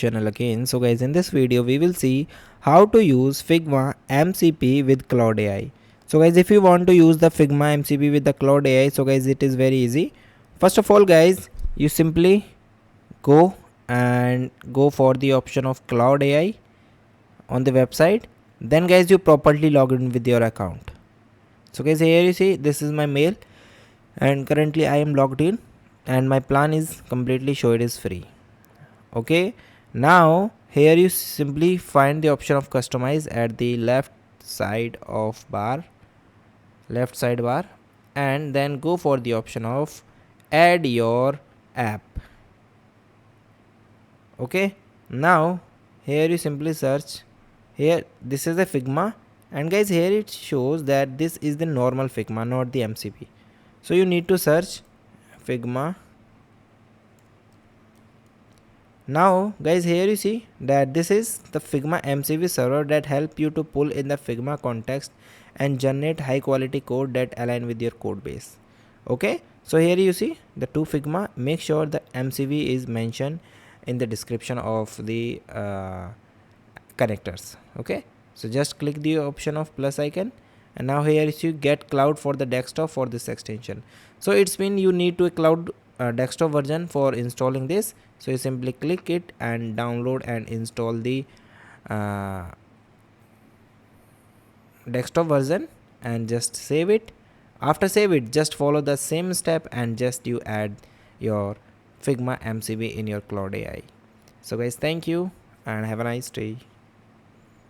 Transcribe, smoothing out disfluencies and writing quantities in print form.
Channel again. So guys, in this video we will see how to use Figma MCP with Claude AI. So guys, if you want to use the Figma MCP with the Claude AI, so guys, it is very easy. First of all guys, you simply go and go for the option of Claude AI on the website. Then guys, you properly log in with your account. So guys, here you see this is my mail and currently I am logged in and my plan is completely show it is free. Okay, now here you simply find the option of customize at the left side bar, and then go for the option of add your app. Okay, now here you simply search. Here this is a Figma, and guys, here it shows that this is the normal Figma, not the MCP. So you need to search Figma. Now guys, here you see that this is the Figma MCP server that help you to pull in the Figma context and generate high quality code that align with your code base. Okay, so here you see the two Figma. Make sure the MCP is mentioned in the description of the connectors. Okay, so just click the option of plus icon, and now here you get cloud for the desktop for this extension. So it's mean you need to a cloud desktop version for installing this. So you simply click it and download and install the uh, desktop version and just save it. After save it, just follow the same step and just you add your Figma MCP in your Claude AI. So guys, thank you and have a nice day.